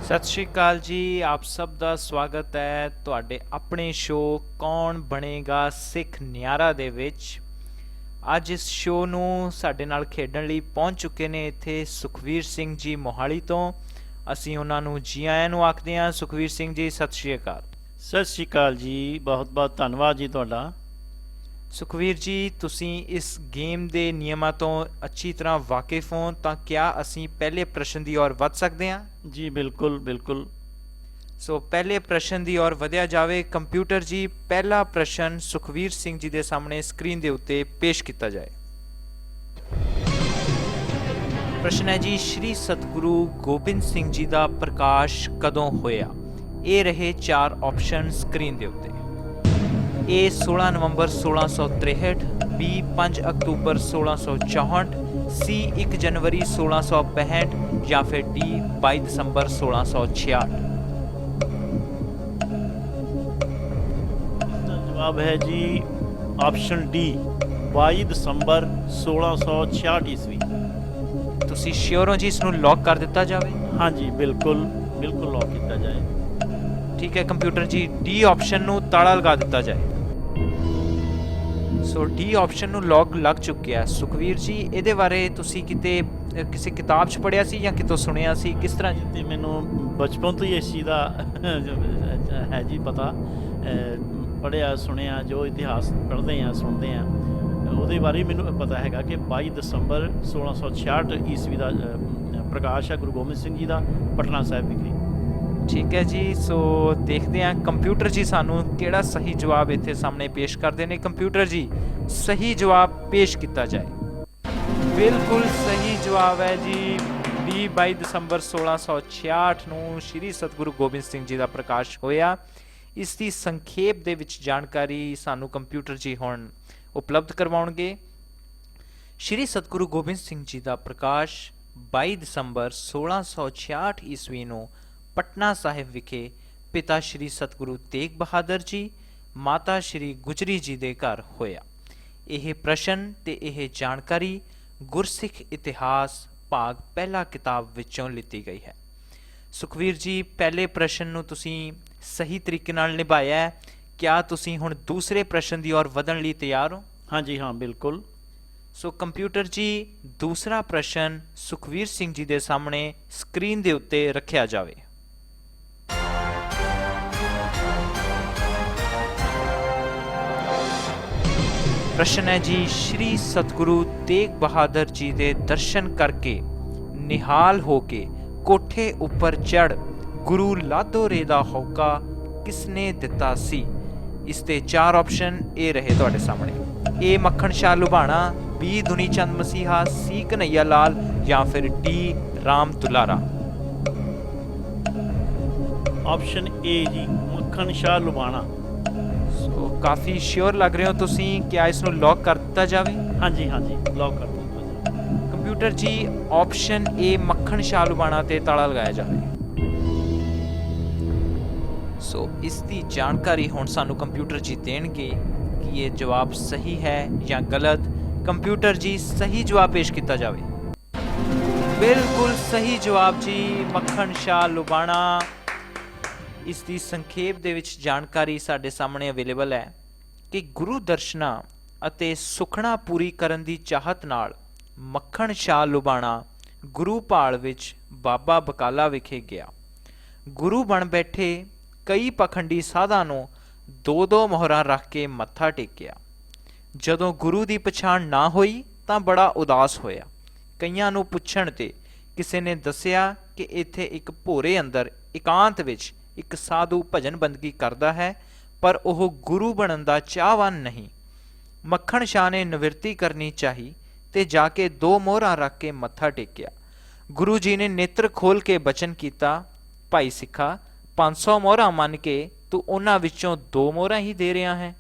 ਸਤਿ ਸ਼੍ਰੀ ਅਕਾਲ ਜੀ। ਆਪ ਸਭ ਦਾ ਸਵਾਗਤ ਹੈ ਤੁਹਾਡੇ ਆਪਣੇ ਸ਼ੋਅ ਕੌਣ ਬਣੇਗਾ ਸਿੱਖ ਨਿਆਰਾ ਦੇ ਵਿੱਚ। ਅੱਜ ਇਸ ਸ਼ੋਅ ਨੂੰ ਸਾਡੇ ਨਾਲ ਖੇਡਣ ਲਈ ਪਹੁੰਚ ਚੁੱਕੇ ਨੇ ਇੱਥੇ ਸੁਖਵੀਰ ਸਿੰਘ ਜੀ ਮੋਹਾਲੀ ਤੋਂ। ਅਸੀਂ ਉਹਨਾਂ ਨੂੰ ਜੀ ਆਇਆਂ ਨੂੰ ਆਖਦੇ ਹਾਂ। ਸੁਖਵੀਰ ਸਿੰਘ ਜੀ ਸਤਿ ਸ਼੍ਰੀ ਅਕਾਲ। ਸਤਿ ਸ਼੍ਰੀ ਅਕਾਲ ਜੀ, ਬਹੁਤ ਬਹੁਤ ਧੰਨਵਾਦ ਜੀ ਤੁਹਾਡਾ। ਸੁਖਵੀਰ ਜੀ, ਤੁਸੀਂ ਇਸ ਗੇਮ ਦੇ ਨਿਯਮਾਂ ਤੋਂ ਅੱਛੀ ਤਰ੍ਹਾਂ ਵਾਕਿਫ ਹੋ ਤਾਂ ਕਿਆ ਅਸੀਂ ਪਹਿਲੇ ਪ੍ਰਸ਼ਨ ਦੀ ओर ਵੱਧ ਸਕਦੇ ਹਾਂ? ਜੀ ਬਿਲਕੁਲ ਬਿਲकुल। ਸੋ ਪਹਿਲੇ ਪ੍ਰਸ਼ਨ ਦੀ ओर ਵਧਿਆ ਜਾਵੇ। ਕੰਪਿਊਟਰ ਜੀ, ਪਹਿਲਾ ਪ੍ਰਸ਼ਨ ਸੁਖਵੀਰ ਸਿੰਘ ਜੀ ਦੇ ਸਾਹਮਣੇ ਸਕਰੀਨ ਦੇ ਉੱਤੇ ਪੇਸ਼ ਕੀਤਾ ਜਾਏ। ਪ੍ਰਸ਼ਨ ਹੈ ਜੀ, ਸ਼੍ਰੀ ਸਤਿਗੁਰੂ ਗੋਬਿੰਦ ਸਿੰਘ ਜੀ ਦਾ ਪ੍ਰਕਾਸ਼ ਕਦੋਂ ਹੋਇਆ? ਇਹ ਰਹੇ 4 ਆਪਸ਼ਨ ਸਕਰੀਨ ਦੇ ਉੱਤੇ। A 16 November 1663, B 5 October 1664, C 1 ਜਨਵਰੀ 1665 ਜਾਂ ਫਿਰ D 22 ਦਸੰਬਰ 1666। इसका जवाब है जी ऑप्शन डी 22 ਦਸੰਬਰ 1666 ਈਸਵੀ। ਤੁਸੀਂ ਸ਼ੋਰ ਹੋ ਜੀ ਇਸ ਨੂੰ ਲੌਕ ਕਰ ਦਿੱਤਾ ਜਾਵੇ? हाँ जी बिल्कुल बिल्कुल लॉक किया जाए। ਠੀਕ ਹੈ ਕੰਪਿਊਟਰ ਜੀ, ਡੀ ਆਪਸ਼ਨ ਨੂੰ ਤਾਲਾ ਲਗਾ ਦਿੱਤਾ ਜਾਏ। ਸੋ ਡੀ ਆਪਸ਼ਨ ਨੂੰ ਲੌਕ ਲੱਗ ਚੁੱਕਿਆ। ਸੁਖਵੀਰ ਜੀ, ਇਹਦੇ ਬਾਰੇ ਤੁਸੀਂ ਕਿਤੇ ਕਿਸੇ ਕਿਤਾਬ 'ਚ ਪੜ੍ਹਿਆ ਸੀ ਜਾਂ ਕਿਤੋਂ ਸੁਣਿਆ ਸੀ, ਕਿਸ ਤਰ੍ਹਾਂ ਜੀ? ਤੇ ਮੈਨੂੰ ਬਚਪਨ ਤੋਂ ਹੀ ਇਸ ਚੀਜ਼ ਦਾ ਹੈ ਜੀ ਪਤਾ। ਪੜ੍ਹਿਆ ਸੁਣਿਆ, ਜੋ ਇਤਿਹਾਸ ਪੜ੍ਹਦੇ ਹਾਂ ਸੁਣਦੇ ਹਾਂ ਉਹਦੇ ਬਾਰੇ ਮੈਨੂੰ ਪਤਾ ਹੈਗਾ ਕਿ 22 ਦਸੰਬਰ 1666 ਈਸਵੀ ਦਾ ਪ੍ਰਕਾਸ਼ ਹੈ ਗੁਰੂ ਗੋਬਿੰਦ ਸਿੰਘ ਜੀ ਦਾ ਪਟਨਾ ਸਾਹਿਬ ਵਿਖੇ। ਠੀਕ ਹੈ ਜੀ। ਸੋ ਦੇਖਦੇ ਹਾਂ ਕੰਪਿਊਟਰ ਜੀ ਸਾਨੂੰ ਕਿਹੜਾ ਸਹੀ ਜਵਾਬ ਇੱਥੇ ਸਾਹਮਣੇ ਪੇਸ਼ ਕਰਦੇ ਨੇ। ਕੰਪਿਊਟਰ ਜੀ, ਸਹੀ ਜਵਾਬ ਪੇਸ਼ ਕੀਤਾ ਜਾਏ। ਬਿਲਕੁਲ ਸਹੀ ਜਵਾਬ ਹੈ ਜੀ, ਡੀ 22 ਦਸੰਬਰ 1666 ਨੂੰ ਸ਼੍ਰੀ ਸਤਿਗੁਰੂ ਗੋਬਿੰਦ ਸਿੰਘ ਜੀ ਦਾ ਪ੍ਰਕਾਸ਼ ਹੋਇਆ। ਇਸ ਦੀ ਸੰਖੇਪ ਦੇ ਵਿੱਚ ਜਾਣਕਾਰੀ ਸਾਨੂੰ ਕੰਪਿਊਟਰ ਜੀ ਹੁਣ ਉਪਲਬਧ ਕਰਵਾਉਣਗੇ। ਸ਼੍ਰੀ ਸਤਿਗੁਰੂ ਗੋਬਿੰਦ ਸਿੰਘ ਜੀ ਦਾ ਪ੍ਰਕਾਸ਼ 22 ਦਸੰਬਰ 1666 ਈਸਵੀ ਨੂੰ ਪਟਨਾ ਸਾਹਿਬ ਵਿਖੇ ਪਿਤਾ ਸ਼੍ਰੀ ਸਤਿਗੁਰੂ ਤੇਗ ਬਹਾਦਰ ਜੀ, ਮਾਤਾ ਸ਼੍ਰੀ ਗੁਜਰੀ ਜੀ ਦੇ ਘਰ ਹੋਇਆ। ਇਹ ਪ੍ਰਸ਼ਨ ਤੇ ਇਹ ਜਾਣਕਾਰੀ ਗੁਰਸਿੱਖ ਇਤਿਹਾਸ ਭਾਗ ਪਹਿਲਾ ਕਿਤਾਬ ਵਿੱਚੋਂ ਲਿੱਤੀ ਗਈ ਹੈ। ਸੁਖਵੀਰ ਜੀ, ਪਹਿਲੇ ਪ੍ਰਸ਼ਨ ਨੂੰ ਤੁਸੀਂ ਸਹੀ ਤਰੀਕੇ ਨਾਲ ਨਿਭਾਇਆ ਹੈ। ਕਿਆ ਤੁਸੀਂ ਹੁਣ ਦੂਸਰੇ ਪ੍ਰਸ਼ਨ ਦੀ ओर ਵਧਣ ਲਈ ਤਿਆਰ ਹੋ? हाँ जी हाँ बिल्कुल। ਸੋ ਕੰਪਿਊਟਰ ਜੀ, ਦੂਸਰਾ ਪ੍ਰਸ਼ਨ ਸੁਖਵੀਰ ਸਿੰਘ ਜੀ ਦੇ ਸਾਹਮਣੇ ਸਕਰੀਨ ਦੇ ਉੱਤੇ ਰੱਖਿਆ ਜਾਵੇ। ਪ੍ਰਸ਼ਨ ਹੈ ਜੀ, ਸ਼੍ਰੀ ਸਤਿਗੁਰੂ ਤੇਗ ਬਹਾਦਰ ਜੀ ਦੇ ਦਰਸ਼ਨ ਕਰਕੇ ਨਿਹਾਲ ਹੋ ਕੇ ਕੋਠੇ ਉੱਪਰ ਚੜ ਗੁਰੂ ਲਾਧੋਰੇ ਦਾ ਹੋਕਾ ਕਿਸਨੇ ਦਿੱਤਾ ਸੀ? ਇਸ ਦੇ 4 ਆਪਸ਼ਨ ਇਹ ਰਹੇ ਤੁਹਾਡੇ ਸਾਹਮਣੇ। A Makhan Shah Lubana, B Duni Chand ਮਸੀਹਾ, C Kanhaiya ਲਾਲ ਜਾਂ ਫਿਰ D Ram Dulara. Option A जी मक्खन शाह लुबाना। ਸੋ ਕਾਫੀ ਸ਼ੋਰ ਲੱਗ ਰਹੇ ਹੋ ਤੁਸੀਂ। ਕਿਆ ਇਸ ਨੂੰ ਲੌਕ ਕਰ ਦਿੱਤਾ ਜਾਵੇ? हाँ जी लॉक कर दो जी। ਕੰਪਿਊਟਰ ਜੀ, ਆਪਸ਼ਨ A ਮੱਖਣ ਸ਼ਾਹ ਲੁਬਾਣਾ ਤੇ ਤਾਲਾ ਲਗਾਇਆ ਜਾਵੇ। ਸੋ ਇਸ ਦੀ ਜਾਣਕਾਰੀ ਹੁਣ ਸਾਨੂੰ ਕੰਪਿਊਟਰ ਜੀ ਦੇਣਗੇ ਕਿ ਇਹ ਜਵਾਬ ਸਹੀ ਹੈ ਜਾਂ ਗਲਤ। ਕੰਪਿਊਟਰ ਜੀ, ਸਹੀ ਜਵਾਬ ਪੇਸ਼ ਕੀਤਾ ਜਾਵੇ। ਬਿਲਕੁਲ ਸਹੀ ਜਵਾਬ ਜੀ, ਮੱਖਣ ਸ਼ਾਹ ਲੁਬਾਣਾ। ਇਸ ਦੀ ਸੰਖੇਪ ਦੇ ਵਿੱਚ ਜਾਣਕਾਰੀ ਸਾਡੇ ਸਾਹਮਣੇ ਅਵੇਲੇਬਲ ਹੈ ਕਿ ਗੁਰੂ ਦਰਸ਼ਨਾਂ ਅਤੇ ਸੁਖਣਾ ਪੂਰੀ ਕਰਨ ਦੀ ਚਾਹਤ ਨਾਲ ਮੱਖਣ ਸ਼ਾਹ ਲੁਬਾਣਾ ਗੁਰੂ ਭਾਲ ਵਿੱਚ ਬਾਬਾ ਬਕਾਲਾ ਵਿਖੇ ਗਿਆ। ਗੁਰੂ ਬਣ ਬੈਠੇ ਕਈ ਪਖੰਡੀ ਸਾਧਾਂ ਨੂੰ 2-2 ਮੋਹਰਾਂ ਰੱਖ ਕੇ ਮੱਥਾ ਟੇਕਿਆ। ਜਦੋਂ ਗੁਰੂ ਦੀ ਪਛਾਣ ਨਾ ਹੋਈ ਤਾਂ ਬੜਾ ਉਦਾਸ ਹੋਇਆ। ਕਈਆਂ ਨੂੰ ਪੁੱਛਣ ਤੇ ਕਿਸੇ ਨੇ ਦੱਸਿਆ ਕਿ ਇੱਥੇ ਇੱਕ ਭੋਰੇ ਅੰਦਰ ਇਕਾਂਤ ਵਿੱਚ ਇੱਕ ਸਾਧੂ ਭਜਨ ਬੰਦਗੀ ਕਰਦਾ ਹੈ, ਪਰ ਉਹ ਗੁਰੂ ਬਣਨ ਦਾ ਚਾਹਵਾਨ ਨਹੀਂ। ਮੱਖਣ ਸ਼ਾਹ ਨੇ ਨਿਵਰਤੀ ਕਰਨੀ ਚਾਹੀ ਤੇ ਜਾ ਕੇ 2 ਮੋਹਰਾਂ ਰੱਖ ਕੇ ਮੱਥਾ ਟੇਕਿਆ। ਗੁਰੂ ਜੀ ਨੇ ਨੇਤਰ ਖੋਲ ਕੇ ਬਚਨ ਕੀਤਾ, ਭਾਈ ਸਿੱਖਾ 500 ਮੋਹਰਾਂ ਮੰਨ ਕੇ ਤੂੰ ਉਹਨਾਂ ਵਿੱਚੋਂ 2 ਮੋਹਰਾਂ ਹੀ ਦੇ ਰਿਹਾ ਹੈ।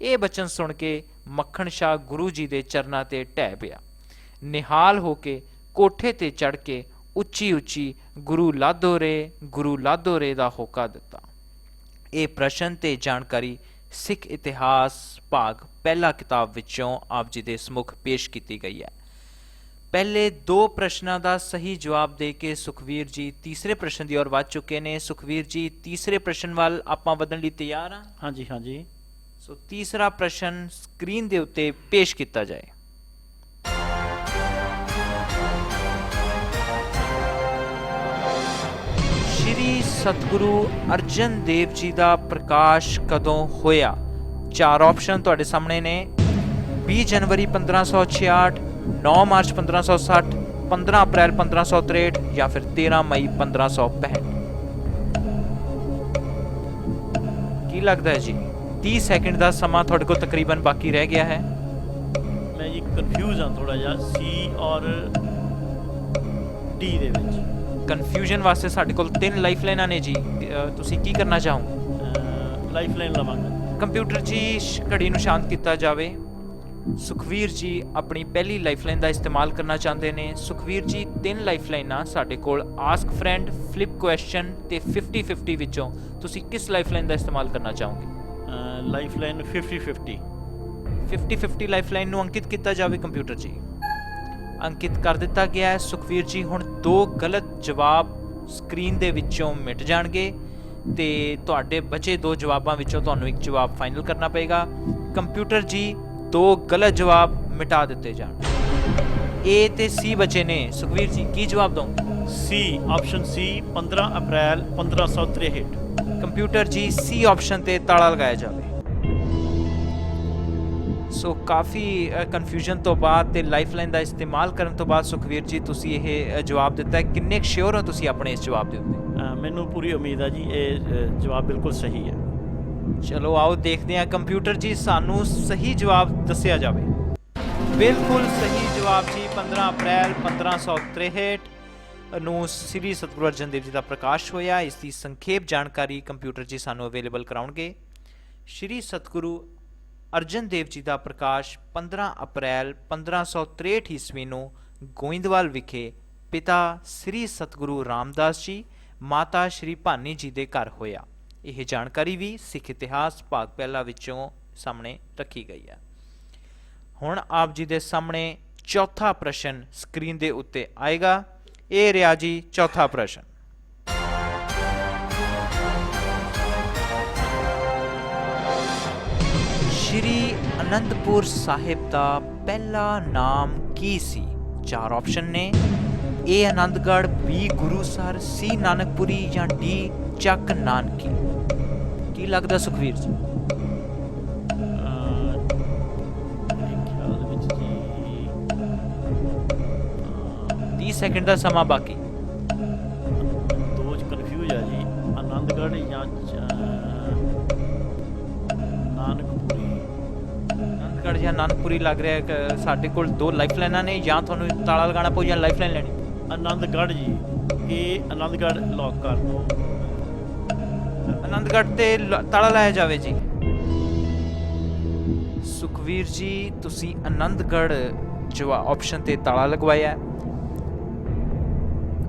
ਇਹ ਬਚਨ ਸੁਣ ਕੇ ਮੱਖਣ ਸ਼ਾਹ ਗੁਰੂ ਜੀ ਦੇ ਚਰਨਾਂ ਤੇ ਢਹਿ ਪਿਆ। ਨਿਹਾਲ ਹੋ ਕੇ ਕੋਠੇ ਤੇ ਚੜ੍ਹ ਕੇ ਉੱਚੀ ਉੱਚੀ ਗੁਰੂ ਲਾਧੋਰੇ ਦਾ ਹੋਕਾ ਦਿੱਤਾ। ਇਹ ਪ੍ਰਸ਼ਨ ਤੇ ਜਾਣਕਾਰੀ ਸਿੱਖ ਇਤਿਹਾਸ ਭਾਗ ਪਹਿਲਾ ਕਿਤਾਬ ਵਿੱਚੋਂ ਆਪ ਜੀ ਦੇ ਸਮੁਖ ਪੇਸ਼ ਕੀਤੀ ਗਈ ਹੈ। ਪਹਿਲੇ 2 ਪ੍ਰਸ਼ਨਾਂ ਦਾ ਸਹੀ ਜਵਾਬ ਦੇ ਕੇ ਸੁਖਵੀਰ ਜੀ ਤੀਸਰੇ ਪ੍ਰਸ਼ਨ ਦੀ ओर ਵੱਧ ਚੁੱਕੇ ਨੇ। ਸੁਖਵੀਰ ਜੀ ਤੀਸਰੇ ਪ੍ਰਸ਼ਨ ਵੱਲ ਆਪਾਂ ਵਧਣ ਲਈ ਤਿਆਰ ਹਾਂ? ਹਾਂਜੀ ਹਾਂਜੀ। ਸੋ ਤੀਸਰਾ ਪ੍ਰਸ਼ਨ ਸਕਰੀਨ ਦੇ ਉੱਤੇ ਪੇਸ਼ ਕੀਤਾ ਜਾਏ। ਸ਼੍ਰੀ ਸਤਿਗੁਰੂ ਅਰਜਨ ਦੇਵ ਜੀ ਦਾ ਪ੍ਰਕਾਸ਼ ਕਦੋਂ ਹੋਇਆ? 4 ਆਪਸ਼ਨ ਤੁਹਾਡੇ ਸਾਹਮਣੇ ਨੇ। 20 ਜਨਵਰੀ 1566, 9 ਮਾਰਚ 1560, 15 ਅਪ੍ਰੈਲ 1563 ਜਾਂ ਫਿਰ 13 ਮਈ 1565। ਕੀ ਲੱਗਦਾ ਹੈ ਜੀ? 30 ਸੈਕਿੰਡ ਦਾ ਸਮਾਂ ਤੁਹਾਡੇ ਕੋਲ ਤਕਰੀਬਨ ਬਾਕੀ ਰਹਿ ਗਿਆ ਹੈ। ਮੈਂ ਜੀ ਕਨਫਿਊਜ਼ ਹਾਂ ਥੋੜਾ ਜਿਹਾ ਸੀ ਔਰ ਡੀ ਦੇ ਵਿੱਚ। ਕਨਫਿਊਜ਼ਨ ਵਾਸਤੇ ਸਾਡੇ ਕੋਲ 3 ਲਾਈਫ ਲਾਈਨਾਂ ਨੇ ਜੀ। ਤੁਸੀਂ ਕੀ ਕਰਨਾ ਚਾਹੋ? ਲਾਈਫ ਲਾਈਨ ਲਵਾਂਗਾ। ਕੰਪਿਊਟਰ ਜੀ ਘੜੀ ਨੂੰ ਸ਼ਾਂਤ ਕੀਤਾ ਜਾਵੇ। ਸੁਖਵੀਰ ਜੀ ਆਪਣੀ ਪਹਿਲੀ ਲਾਈਫ ਲਾਈਨ ਦਾ ਇਸਤੇਮਾਲ ਕਰਨਾ ਚਾਹੁੰਦੇ ਨੇ। ਸੁਖਵੀਰ ਜੀ 3 ਲਾਈਫ ਲਾਈਨਾਂ ਸਾਡੇ ਕੋਲ ਆਸਕ ਫਰੈਂਡ, ਫਲਿਪ ਕੁਐਸਚਨ ਤੇ 50-50 ਵਿੱਚੋਂ ਤੁਸੀਂ ਕਿਸ ਲਾਈਫ ਲਾਈਨ ਦਾ ਇਸਤੇਮਾਲ ਕਰਨਾ ਚਾਹੋਗੇ? Life line 50-50। 50-50 ਲਾਈਫ ਲਾਈਨ ਨੂੰ ਅੰਕਿਤ ਕੀਤਾ ਜਾਵੇ। ਕੰਪਿਊਟਰ ਜੀ ਅੰਕਿਤ ਕਰ ਦਿੱਤਾ ਗਿਆ ਹੈ। ਸੁਖਵੀਰ ਜੀ ਹੁਣ 2 ਗਲਤ ਜਵਾਬ ਸਕਰੀਨ ਦੇ ਵਿੱਚੋਂ ਮਿਟ ਜਾਣਗੇ ਤੇ ਤੁਹਾਡੇ ਬਚੇ 2 ਜਵਾਬਾਂ ਵਿੱਚੋਂ ਤੁਹਾਨੂੰ ਇੱਕ ਜਵਾਬ ਫਾਈਨਲ ਕਰਨਾ ਪਏਗਾ। ਕੰਪਿਊਟਰ ਜੀ 2 ਗਲਤ ਜਵਾਬ ਮਿਟਾ ਦਿੱਤੇ ਜਾਣ। A ਤੇ C ਬਚੇ ਨੇ। ਸੁਖਵੀਰ ਜੀ ਕੀ ਜਵਾਬ ਦੋਗੇ? ਸੀ, ਆਪਸ਼ਨ ਸੀ, 15 ਅਪ੍ਰੈਲ 1563। ਕੰਪਿਊਟਰ ਜੀ C ਆਪਸ਼ਨ ਤੇ ਤਾਲਾ ਲਗਾਇਆ ਜਾਵੇ। ਸੋ ਕਾਫੀ ਕਨਫਿਊਜ਼ਨ ਤੋਂ ਬਾਅਦ ਤੇ ਲਾਈਫ ਲਾਈਨ ਦਾ ਇਸਤੇਮਾਲ ਕਰਨ ਤੋਂ ਬਾਅਦ ਸੁਖਵੀਰ ਜੀ ਤੁਸੀਂ ਇਹ ਜਵਾਬ ਦਿੱਤਾ ਹੈ। ਕਿੰਨੇ ਸ਼ੋਰ ਹੋ ਤੁਸੀਂ ਆਪਣੇ ਇਸ ਜਵਾਬ ਦੇ ਉੱਤੇ? ਮੈਨੂੰ ਪੂਰੀ ਉਮੀਦ ਹੈ ਜੀ ਇਹ ਜਵਾਬ ਬਿਲਕੁਲ ਸਹੀ ਹੈ। ਚਲੋ ਆਓ ਦੇਖਦੇ ਹਾਂ। ਕੰਪਿਊਟਰ ਜੀ ਸਾਨੂੰ ਸਹੀ ਜਵਾਬ ਦੱਸਿਆ ਜਾਵੇ। ਬਿਲਕੁਲ ਸਹੀ ਜਵਾਬ ਜੀ। 15 ਅਪ੍ਰੈਲ 1563 ਨੂੰ ਸ੍ਰੀ ਸਤਿਗੁਰੂ ਅਰਜਨ ਦੇਵ ਜੀ ਦਾ ਪ੍ਰਕਾਸ਼ ਹੋਇਆ। ਇਸ ਦੀ ਸੰਖੇਪ ਜਾਣਕਾਰੀ ਕੰਪਿਊਟਰ ਜੀ ਸਾਨੂੰ ਅਵੇਲੇਬਲ ਕਰਾਉਣਗੇ। ਸ੍ਰੀ ਸਤਿਗੁਰੂ ਅਰਜਨ ਦੇਵ ਜੀ ਦਾ ਪ੍ਰਕਾਸ਼ 15 ਅਪ੍ਰੈਲ 1563 ਈਸਵੀ ਨੂੰ ਗੋਇੰਦਵਾਲ ਵਿਖੇ ਪਿਤਾ ਸ੍ਰੀ ਸਤਿਗੁਰੂ ਰਾਮਦਾਸ ਜੀ, ਮਾਤਾ ਸ਼੍ਰੀ ਭਾਨੀ ਜੀ ਦੇ ਘਰ ਹੋਇਆ। ਇਹ ਜਾਣਕਾਰੀ ਵੀ ਸਿੱਖ ਇਤਿਹਾਸ ਭਾਗ ਪਹਿਲਾ ਵਿੱਚੋਂ ਸਾਹਮਣੇ ਰੱਖੀ ਗਈ ਹੈ। ਹੁਣ ਆਪ ਜੀ ਦੇ ਸਾਹਮਣੇ ਚੌਥਾ ਪ੍ਰਸ਼ਨ ਸਕਰੀਨ ਦੇ ਉੱਤੇ ਆਏਗਾ। ਇਹ ਰਿਹਾ ਜੀ ਚੌਥਾ ਪ੍ਰਸ਼ਨ। ਸ਼੍ਰੀ ਅਨੰਦਪੁਰ ਸਾਹਿਬ ਦਾ ਪਹਿਲਾ ਨਾਮ ਕੀ ਸੀ? 4 ਆਪਸ਼ਨ ਨੇ। A Anandgarh, B Gurusar, C Nanakpuri ਜਾਂ D ਚੱਕ ਨਾਨਕੀ। ਕੀ ਲੱਗਦਾ ਸੁਖਵੀਰ ਜੀ? ਮੇਰੇ ਖਿਆਲ ਦੇ ਵਿੱਚ ਜੀ 30 ਸੈਕਿੰਡ ਦਾ ਸਮਾਂ ਬਾਕੀ। 2 ਚ ਕਨਫਿਊਜ਼ ਆ ਜੀ। ਆਨੰਦਗੜ੍ਹ ਜਾਂ ਨਾਨਕਪੁਰੀ। ਆਨੰਦਗੜ੍ਹ ਜਾਂ ਨਾਨਕਪੁਰੀ ਲੱਗ ਰਿਹਾ ਹੈ। ਸਾਡੇ ਕੋਲ 2 ਲਾਈਫ ਲਾਈਨਾਂ ਨੇ, ਜਾਂ ਤੁਹਾਨੂੰ ਤਾਲਾ ਲਗਾਉਣਾ ਪਊ ਜਾਂ ਲਾਈਫ ਲਾਈਨ ਲੈਣੀ। ਆਨੰਦਗੜ੍ਹ ਜੀ। ਇਹ ਆਨੰਦਗੜ੍ਹ ਲੌਕ ਕਰ ਦਿਓ। ਆਨੰਦਗੜ੍ਹ ਤੇ ਤਾਲਾ ਲਾਇਆ ਜਾਵੇ ਜੀ। ਸੁਖਵੀਰ ਜੀ ਤੁਸੀਂ ਆਨੰਦਗੜ੍ਹ ਜਵਾਬ ਆਪਸ਼ਨ ਤੇ ਤਾਲਾ ਲਗਵਾਇਆ।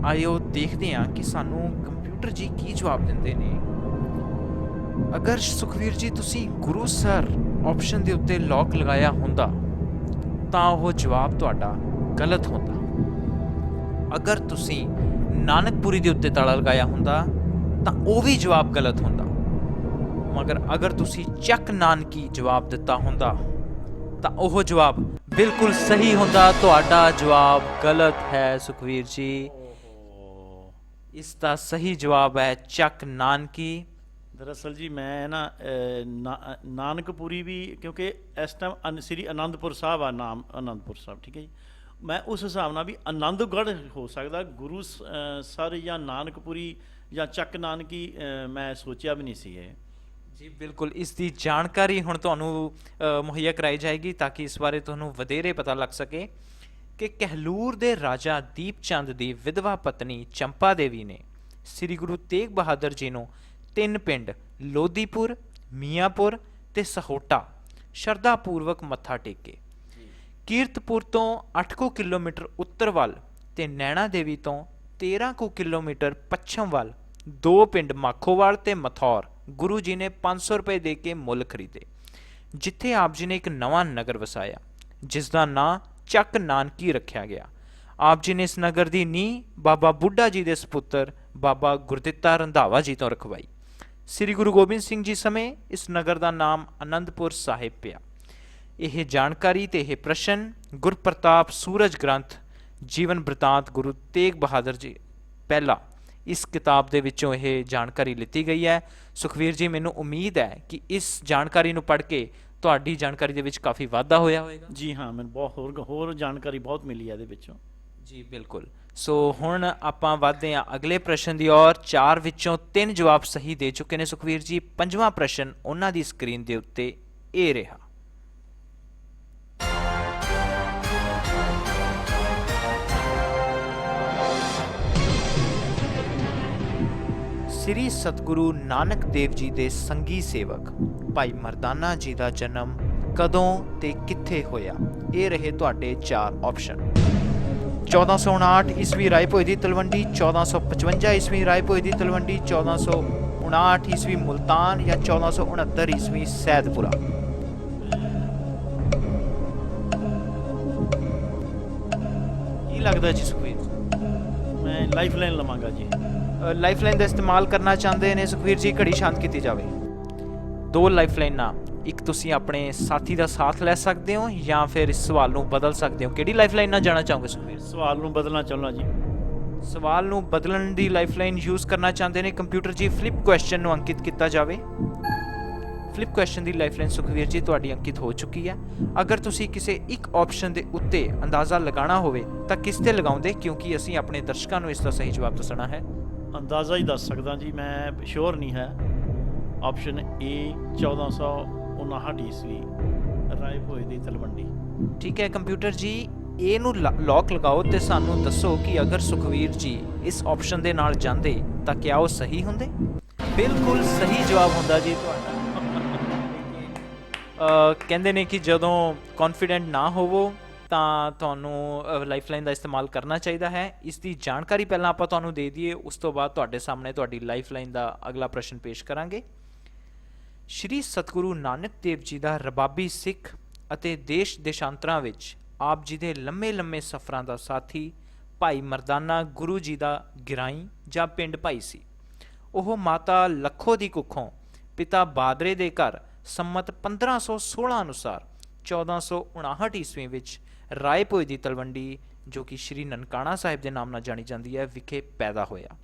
ਆਇਓ ਦੇਖਦੇ ਹਾਂ ਕਿ ਸਾਨੂੰ ਕੰਪਿਊਟਰ ਜੀ ਕੀ ਜਵਾਬ ਦਿੰਦੇ ਨੇ। ਅਗਰ ਸੁਖਵੀਰ ਜੀ ਤੁਸੀਂ ਗੁਰੂਸਰ ਆਪਸ਼ਨ ਦੇ ਉੱਤੇ ਲੌਕ ਲਗਾਇਆ ਹੁੰਦਾ ਤਾਂ ਉਹ ਜਵਾਬ ਤੁਹਾਡਾ ਗਲਤ ਹੁੰਦਾ। ਅਗਰ ਤੁਸੀਂ ਨਾਨਕਪੁਰੀ ਦੇ ਉੱਤੇ ਤਾਲਾ ਲਗਾਇਆ ਹੁੰਦਾ ਤਾਂ ਉਹ ਵੀ ਜਵਾਬ ਗਲਤ ਹੁੰਦਾ। ਮਗਰ ਅਗਰ ਤੁਸੀਂ ਚੱਕ ਨਾਨਕੀ ਜਵਾਬ ਦਿੱਤਾ ਹੁੰਦਾ ਤਾਂ ਉਹ ਜਵਾਬ ਬਿਲਕੁਲ ਸਹੀ ਹੁੰਦਾ। ਤੁਹਾਡਾ ਜਵਾਬ ਗਲਤ ਹੈ ਸੁਖਵੀਰ ਜੀ। ਇਸ ਦਾ ਸਹੀ ਜਵਾਬ ਹੈ ਚੱਕ ਨਾਨਕੀ। ਦਰਅਸਲ ਜੀ ਮੈਂ ਨਾਨਕਪੁਰੀ ਵੀ, ਕਿਉਂਕਿ ਇਸ ਟਾਈਮ ਸ੍ਰੀ ਅਨੰਦਪੁਰ ਸਾਹਿਬ ਆ ਨਾਮ, ਅਨੰਦਪੁਰ ਸਾਹਿਬ, ਠੀਕ ਹੈ ਜੀ। ਮੈਂ ਉਸ ਹਿਸਾਬ ਨਾਲ ਵੀ ਆਨੰਦਗੜ੍ਹ ਹੋ ਸਕਦਾ। ਗੁਰੂ ਸਰ ਜਾਂ ਨਾਨਕਪੁਰੀ ਜਾਂ ਚੱਕ ਨਾਨਕੀ ਮੈਂ ਸੋਚਿਆ ਵੀ ਨਹੀਂ ਸੀ ਇਹ ਜੀ। ਬਿਲਕੁਲ ਇਸ ਦੀ ਜਾਣਕਾਰੀ ਹੁਣ ਤੁਹਾਨੂੰ ਮੁਹੱਈਆ ਕਰਾਈ ਜਾਏਗੀ ਤਾਂ ਕਿ ਇਸ ਬਾਰੇ ਤੁਹਾਨੂੰ ਵਧੇਰੇ ਪਤਾ ਲੱਗ ਸਕੇ ਕਿ ਕਹਿਲੂਰ ਦੇ ਰਾਜਾ ਦੀਪ ਚੰਦ ਦੀ ਵਿਧਵਾ ਪਤਨੀ ਚੰਪਾ ਦੇਵੀ ਨੇ ਸ੍ਰੀ ਗੁਰੂ ਤੇਗ ਬਹਾਦਰ ਜੀ ਨੂੰ 3 ਪਿੰਡ ਲੋਧੀਪੁਰ, ਮੀਆਂਪੁਰ ਤੇ ਸਹੋਟਾ ਸ਼ਰਧਾ ਪੂਰਵਕ ਮੱਥਾ ਟੇਕੇ। ਕੀਰਤਪੁਰ ਤੋਂ 8 ਕਿਲੋਮੀਟਰ ਉੱਤਰ ਵੱਲ ਤੇ ਨੈਣਾ ਦੇਵੀ ਤੋਂ 13 ਕਿਲੋਮੀਟਰ ਪੱਛਮ ਵੱਲ 2 ਪਿੰਡ ਮਾਖੋਵਾਲ ਤੇ ਮਥੌਰ ਗੁਰੂ ਜੀ ਨੇ 500 ਰੁਪਏ ਦੇ ਕੇ ਮੁੱਲ ਖਰੀਦੇ, ਜਿੱਥੇ ਆਪ ਜੀ ਨੇ ਇੱਕ ਨਵਾਂ ਨਗਰ ਵਸਾਇਆ ਜਿਸ ਦਾ ਨਾਂ ਚੱਕ ਨਾਨਕੀ ਰੱਖਿਆ ਗਿਆ। ਆਪ ਜੀ ਨੇ ਇਸ ਨਗਰ ਦੀ ਨੀਂਹ ਬਾਬਾ ਬੁੱਢਾ ਜੀ ਦੇ ਸਪੁੱਤਰ ਬਾਬਾ ਗੁਰਦਿੱਤਾ ਰੰਧਾਵਾ ਜੀ ਤੋਂ ਰਖਵਾਈ। ਸ੍ਰੀ ਗੁਰੂ ਗੋਬਿੰਦ ਸਿੰਘ ਜੀ ਸਮੇਂ ਇਸ ਨਗਰ ਦਾ ਨਾਮ ਅਨੰਦਪੁਰ ਸਾਹਿਬ ਪਿਆ। ਇਹ ਜਾਣਕਾਰੀ ਤੇ ਇਹ ਪ੍ਰਸ਼ਨ ਗੁਰਪ੍ਰਤਾਪ ਸੂਰਜ ਗ੍ਰੰਥ ਜੀਵਨ ਬ੍ਰਿਤਾਂਤ ਗੁਰੂ ਤੇਗ ਬਹਾਦਰ ਜੀ ਪਹਿਲਾ ਇਸ ਕਿਤਾਬ ਦੇ ਵਿੱਚੋਂ ਇਹ ਜਾਣਕਾਰੀ ਲਿੱਤੀ ਗਈ ਹੈ। ਸੁਖਵੀਰ ਜੀ, ਮੈਨੂੰ ਉਮੀਦ ਹੈ ਕਿ ਇਸ ਜਾਣਕਾਰੀ ਨੂੰ ਪੜ੍ਹ ਕੇ ਤੁਹਾਡੀ ਜਾਣਕਾਰੀ ਦੇ ਵਿੱਚ ਕਾਫੀ ਵਾਧਾ ਹੋਇਆ ਹੋਵੇਗਾ। ਜੀ ਹਾਂ, ਮੈਨੂੰ ਬਹੁਤ ਹੋਰ ਜਾਣਕਾਰੀ ਬਹੁਤ ਮਿਲੀ ਹੈ ਇਹਦੇ ਵਿੱਚੋਂ। ਜੀ ਬਿਲਕੁਲ। ਸੋ ਹੁਣ ਆਪਾਂ ਵੱਧਦੇ ਹਾਂ ਅਗਲੇ ਪ੍ਰਸ਼ਨ ਦੀ ਔਰ। 4 ਵਿੱਚੋਂ 3 ਜਵਾਬ ਸਹੀ ਦੇ ਚੁੱਕੇ ਨੇ ਸੁਖਵੀਰ ਜੀ। 5ਵਾਂ ਪ੍ਰਸ਼ਨ ਉਹਨਾਂ ਦੀ ਸਕਰੀਨ ਦੇ ਉੱਤੇ ਇਹ ਰਿਹਾ। ਸ੍ਰੀ ਸਤਿਗੁਰੂ ਨਾਨਕ ਦੇਵ ਜੀ ਦੇ ਸੰਗੀ ਸੇਵਕ ਭਾਈ ਮਰਦਾਨਾ ਜੀ ਦਾ ਜਨਮ ਕਦੋਂ ਤੇ ਕਿੱਥੇ ਹੋਇਆ? ਇਹ ਰਹੇ ਤੁਹਾਡੇ 4 ਆਪਸ਼ਨ। 1459 ਈਸਵੀ ਰਾਏਭੋਏ ਦੀ ਤਲਵੰਡੀ, 1455 ਈਸਵੀ ਰਾਏਭੋਏ ਦੀ ਤਲਵੰਡੀ, 1459 ਈਸਵੀ ਮੁਲਤਾਨ ਜਾਂ 1469 ਈਸਵੀ ਸੈਦਪੁਰਾ। ਕੀ ਲੱਗਦਾ ਜੀ ਸੁਖਵੀਰ? ਮੈਂ ਲਾਈਫ ਲਾਈਨ ਲਵਾਂਗਾ ਜੀ। ਲਾਈਫ ਲਾਈਨ ਦਾ ਇਸਤੇਮਾਲ ਕਰਨਾ ਚਾਹੁੰਦੇ ਨੇ ਸੁਖਵੀਰ ਜੀ? ਘੜੀ ਸ਼ਾਂਤ ਕੀਤੀ ਜਾਵੇ। 2 ਲਾਈਫ ਲਾਈਨਾਂ, ਇੱਕ ਤੁਸੀਂ ਆਪਣੇ ਸਾਥੀ ਦਾ ਸਾਥ ਲੈ ਸਕਦੇ ਹੋ ਜਾਂ ਫਿਰ ਇਸ ਸਵਾਲ ਨੂੰ ਬਦਲ ਸਕਦੇ ਹੋ। ਕਿਹੜੀ ਲਾਈਫ ਲਾਈਨ ਨਾਲ ਜਾਣਾ ਚਾਹੋਗੇ ਸੁਖਵੀਰ? ਸਵਾਲ ਨੂੰ ਬਦਲਣਾ ਚਾਹੁੰਦਾ ਜੀ। ਸਵਾਲ ਨੂੰ ਬਦਲਣ ਦੀ ਲਾਈਫ ਲਾਈਨ ਯੂਜ਼ ਕਰਨਾ ਚਾਹੁੰਦੇ ਨੇ ਕੰਪਿਊਟਰ ਜੀ। ਫਲਿਪ ਕੁਐਸਚਨ ਨੂੰ ਅੰਕਿਤ ਕੀਤਾ ਜਾਵੇ। ਫਲਿਪ ਕੁਐਸਚਨ ਦੀ ਲਾਈਫ ਲਾਈਨ ਸੁਖਵੀਰ ਜੀ ਤੁਹਾਡੀ ਅੰਕਿਤ ਹੋ ਚੁੱਕੀ ਹੈ। ਅਗਰ ਤੁਸੀਂ ਕਿਸੇ ਇੱਕ ਆਪਸ਼ਨ ਦੇ ਉੱਤੇ ਅੰਦਾਜ਼ਾ ਲਗਾਉਣਾ ਹੋਵੇ ਤਾਂ ਕਿਸ ਤੇ ਲਗਾਉਂਦੇ, ਕਿਉਂਕਿ ਅਸੀਂ ਆਪਣੇ ਦਰਸ਼ਕਾਂ ਨੂੰ ਇਸ ਦਾ ਸਹੀ ਜਵਾਬ ਦੱਸਣਾ ਹੈ। ਅੰਦਾਜ਼ਾ ਹੀ ਦੱਸ ਸਕਦਾ ਜੀ, ਮੈਂ ਸ਼ੋਰ ਨਹੀਂ ਹੈ। ਆਪਸ਼ਨ ਏ 1459 ਈਸਵੀ ਰਾਏਭੋਏ ਦੀ ਤਲਵੰਡੀ। ਠੀਕ ਹੈ ਕੰਪਿਊਟਰ ਜੀ, ਇਹ ਨੂੰ ਲੌਕ ਲਗਾਓ ਤੇ ਸਾਨੂੰ ਦੱਸੋ ਕਿ ਅਗਰ ਸੁਖਵੀਰ ਜੀ ਇਸ ਆਪਸ਼ਨ ਦੇ ਨਾਲ ਜਾਂਦੇ ਤਾਂ ਕਿਆ ਉਹ ਸਹੀ ਹੁੰਦੇ? ਬਿਲਕੁਲ ਸਹੀ ਜਵਾਬ ਹੁੰਦਾ ਜੀ ਤੁਹਾਡਾ। ਕਹਿੰਦੇ ਨੇ ਕਿ ਜਦੋਂ ਕੌਨਫੀਡੈਂਟ ਨਾ ਹੋਵੋ ਤਾਂ ਤੁਹਾਨੂੰ ਲਾਈਫਲਾਈਨ ਦਾ ਇਸਤੇਮਾਲ ਕਰਨਾ ਚਾਹੀਦਾ ਹੈ। ਇਸ ਦੀ ਜਾਣਕਾਰੀ ਪਹਿਲਾਂ ਆਪਾਂ ਤੁਹਾਨੂੰ ਦੇ ਦਈਏ, ਉਸ ਤੋਂ ਬਾਅਦ ਤੁਹਾਡੇ ਸਾਹਮਣੇ ਤੁਹਾਡੀ ਲਾਈਫਲਾਈਨ ਦਾ ਅਗਲਾ ਪ੍ਰਸ਼ਨ ਪੇਸ਼ ਕਰਾਂਗੇ। ਸ਼੍ਰੀ ਸਤਿਗੁਰੂ ਨਾਨਕ ਦੇਵ ਜੀ ਦਾ ਰਬਾਬੀ ਸਿੱਖ ਅਤੇ ਦੇਸ਼ ਦੇਸ਼ਾਂਤਰਾਂ ਵਿੱਚ ਆਪ ਜੀ ਦੇ ਲੰਮੇ ਸਫ਼ਰਾਂ ਦਾ ਸਾਥੀ ਭਾਈ ਮਰਦਾਨਾ ਗੁਰੂ ਜੀ ਦਾ ਗਿਰਾਈ ਜਾਂ ਪਿੰਡ ਭਾਈ ਸੀ। ਉਹ ਮਾਤਾ ਲੱਖੋ ਦੀ ਕੁੱਖੋਂ ਪਿਤਾ ਬਾਦਰੇ ਦੇ ਘਰ ਸੰਮਤ 1516 ਅਨੁਸਾਰ 1459 ਈਸਵੀ ਵਿੱਚ ਰਾਏਭੋਏ ਦੀ ਤਲਵੰਡੀ, ਜੋ ਕਿ ਸ਼੍ਰੀ ਨਨਕਾਣਾ ਸਾਹਿਬ ਦੇ ਨਾਮ ਨਾਲ ਜਾਣੀ ਜਾਂਦੀ ਹੈ, ਵਿਖੇ ਪੈਦਾ ਹੋਇਆ।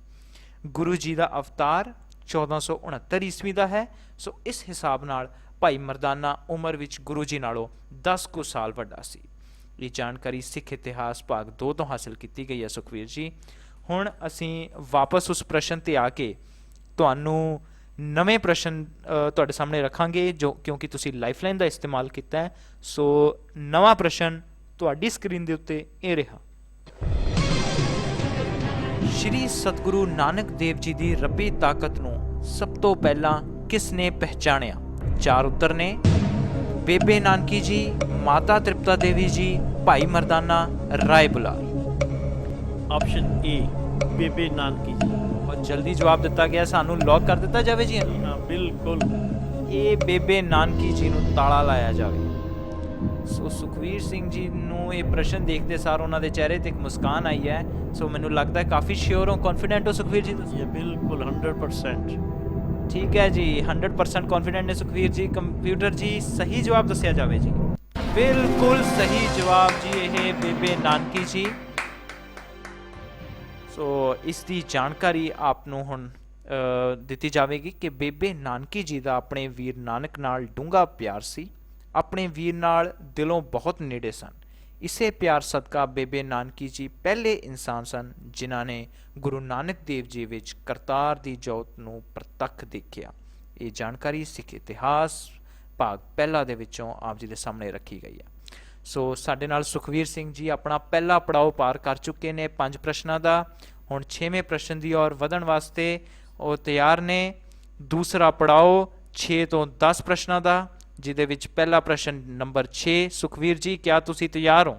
ਗੁਰੂ ਜੀ ਦਾ ਅਵਤਾਰ 1469 ਈਸਵੀ ਦਾ ਹੈ। ਸੋ ਇਸ ਹਿਸਾਬ ਨਾਲ ਭਾਈ ਮਰਦਾਨਾ ਉਮਰ ਵਿੱਚ ਗੁਰੂ ਜੀ ਨਾਲੋਂ 10 ਕੁ ਸਾਲ ਵੱਡਾ ਸੀ। ਇਹ ਜਾਣਕਾਰੀ ਸਿੱਖ ਇਤਿਹਾਸ ਭਾਗ 2 ਤੋਂ ਹਾਸਿਲ ਕੀਤੀ ਗਈ ਹੈ ਸੁਖਵੀਰ ਜੀ। ਹੁਣ ਅਸੀਂ ਵਾਪਸ ਉਸ ਪ੍ਰਸ਼ਨ ਤੇ ਆ ਕੇ ਤੁਹਾਨੂੰ ਨਵੇਂ ਪ੍ਰਸ਼ਨ ਤੁਹਾਡੇ ਸਾਹਮਣੇ ਰੱਖਾਂਗੇ, ਜੋ ਕਿਉਂਕਿ ਤੁਸੀਂ ਲਾਈਫਲਾਈਨ ਦਾ ਇਸਤੇਮਾਲ ਕੀਤਾ ਹੈ। ਸੋ ਨਵਾਂ ਪ੍ਰਸ਼ਨ ਤੁਹਾਡੀ ਸਕਰੀਨ ਦੇ ਉੱਤੇ ਇਹ ਰਿਹਾ। ਸ਼੍ਰੀ ਸਤਿਗੁਰੂ ਨਾਨਕ ਦੇਵ ਜੀ ਦੀ ਰੱਬੀ ਤਾਕਤ ਨੂੰ ਸਭ ਤੋਂ ਪਹਿਲਾਂ ਕਿਸ ਨੇ ਪਹਿਚਾਣਿਆ? 4 ਉੱਤਰ ਨੇ। ਬੇਬੇ ਨਾਨਕੀ ਜੀ, ਮਾਤਾ ਤ੍ਰਿਪਤਾ ਦੇਵੀ ਜੀ, ਭਾਈ ਮਰਦਾਨਾ, ਰਾਏ ਬੁਲਾਰ। Option A Bebe Nanaki ji. ਬਹੁਤ ਜਲਦੀ ਜਵਾਬ ਦਿੱਤਾ ਗਿਆ, ਸਾਨੂੰ ਲੌਕ ਕਰ ਦਿੱਤਾ ਜਾਵੇ ਜੀ। ਹਾਂ ਬਿਲਕੁਲ, ਇਹ ਬੇਬੇ ਨਾਨਕੀ ਜੀ ਨੂੰ ਤਾਲਾ ਲਾਇਆ ਜਾਵੇ। ਸੋ ਸੁਖਵੀਰ ਸਿੰਘ ਜੀ ਨੂੰ ਇਹ ਪ੍ਰਸ਼ਨ ਦੇਖਦੇ ਸਾਰ ਉਹਨਾਂ ਦੇ ਚਿਹਰੇ ਤੇ ਇੱਕ ਮੁਸਕਾਨ ਆਈ ਹੈ। ਸੋ ਮੈਨੂੰ ਲੱਗਦਾ ਹੈ ਕਾਫੀ ਸ਼ਿਓਰ ਹੋ, ਕੌਨਫੀਡੈਂਟ ਹੋ ਸੁਖਵੀਰ ਜੀ ਤੁਸੀਂ? ਇਹ ਬਿਲਕੁਲ 100%। ਠੀਕ ਹੈ ਜੀ, 100% ਕੌਨਫੀਡੈਂਟ ਨੇ ਸੁਖਵੀਰ ਜੀ। ਕੰਪਿਊਟਰ ਜੀ ਸਹੀ ਜਵਾਬ ਦੱਸਿਆ ਜਾਵੇ ਜੀ। ਬਿਲਕੁਲ ਸਹੀ ਜਵਾਬ ਜੀ, ਇਹ ਬੇਬੇ ਨਾਨਕੀ ਜੀ। ਸੋ ਇਸ ਦੀ ਜਾਣਕਾਰੀ ਆਪ ਨੂੰ ਹੁਣ ਦਿੱਤੀ ਜਾਵੇਗੀ ਕਿ ਬੇਬੇ ਨਾਨਕੀ ਜੀ ਦਾ ਆਪਣੇ ਵੀਰ ਨਾਨਕ ਨਾਲ ਡੂੰਘਾ ਪਿਆਰ ਸੀ। ਆਪਣੇ ਵੀਰ ਨਾਲ ਦਿਲੋਂ ਬਹੁਤ ਨੇੜੇ ਸਨ। ਇਸੇ ਪਿਆਰ ਸਦਕਾ ਬੇਬੇ ਨਾਨਕੀ ਜੀ ਪਹਿਲੇ ਇਨਸਾਨ ਸਨ ਜਿਨ੍ਹਾਂ ਨੇ ਗੁਰੂ ਨਾਨਕ ਦੇਵ ਜੀ ਵਿੱਚ ਕਰਤਾਰ ਦੀ ਜੋਤ ਨੂੰ ਪ੍ਰਤੱਖ ਦੇਖਿਆ। ਇਹ ਜਾਣਕਾਰੀ ਸਿੱਖ ਇਤਿਹਾਸ ਭਾਗ ਪਹਿਲਾ ਦੇ ਵਿੱਚੋਂ ਆਪ ਜੀ ਦੇ ਸਾਹਮਣੇ ਰੱਖੀ ਗਈ ਹੈ। ਸੋ ਸਾਡੇ ਨਾਲ ਸੁਖਵੀਰ ਸਿੰਘ ਜੀ ਆਪਣਾ ਪਹਿਲਾ ਪੜਾਅ ਪਾਰ ਕਰ ਚੁੱਕੇ ਨੇ 5 ਪ੍ਰਸ਼ਨਾਂ ਦਾ। ਹੁਣ 6ਵੇਂ ਪ੍ਰਸ਼ਨ ਦੀ ਔਰ ਵਧਣ ਵਾਸਤੇ ਉਹ ਤਿਆਰ ਨੇ। ਦੂਸਰਾ ਪੜਾਅ 6 ਤੋਂ 10 ਪ੍ਰਸ਼ਨਾਂ ਦਾ, ਜਿਹਦੇ ਵਿੱਚ ਪਹਿਲਾ ਪ੍ਰਸ਼ਨ ਨੰਬਰ 6। ਸੁਖਵੀਰ ਜੀ, ਕਿਆ ਤੁਸੀਂ ਤਿਆਰ ਹੋ?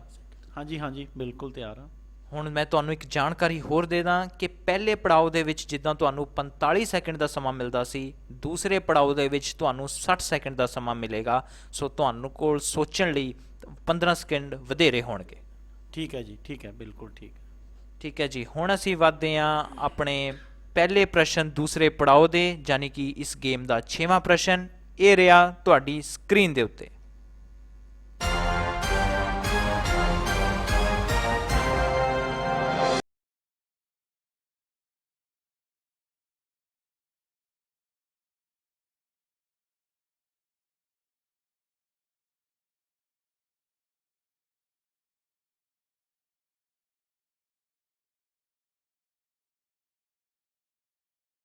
ਹਾਂਜੀ ਬਿਲਕੁਲ ਤਿਆਰ ਹਾਂ। ਹੁਣ ਮੈਂ ਤੁਹਾਨੂੰ ਇੱਕ ਜਾਣਕਾਰੀ ਹੋਰ ਦੇ ਦਾਂ ਕਿ ਪਹਿਲੇ ਪੜਾਅ ਦੇ ਵਿੱਚ ਜਿੱਦਾਂ ਤੁਹਾਨੂੰ 45 ਸੈਕਿੰਡ ਦਾ ਸਮਾਂ ਮਿਲਦਾ ਸੀ, ਦੂਸਰੇ ਪੜਾਅ ਦੇ ਵਿੱਚ ਤੁਹਾਨੂੰ 60 ਸੈਕਿੰਡ ਦਾ ਸਮਾਂ ਮਿਲੇਗਾ। ਸੋ ਤੁਹਾਨੂੰ ਕੋਲ ਸੋਚਣ ਲਈ 15 ਸੈਕਿੰਡ ਵਧੇਰੇ ਹੋਣਗੇ। ਠੀਕ ਹੈ ਜੀ, ਠੀਕ ਹੈ, ਬਿਲਕੁਲ ਠੀਕ। ਠੀਕ ਹੈ ਜੀ, ਹੁਣ ਅਸੀਂ ਵੱਧਦੇ ਹਾਂ ਆਪਣੇ ਪਹਿਲੇ ਪ੍ਰਸ਼ਨ ਦੂਸਰੇ ਪੜਾਅ ਦੇ, ਯਾਨੀ ਕਿ ਇਸ ਗੇਮ ਦਾ 6ਵਾਂ ਪ੍ਰਸ਼ਨ। ਇਹ ਰਿਹਾ ਤੁਹਾਡੀ ਸਕਰੀਨ ਦੇ ਉੱਤੇ।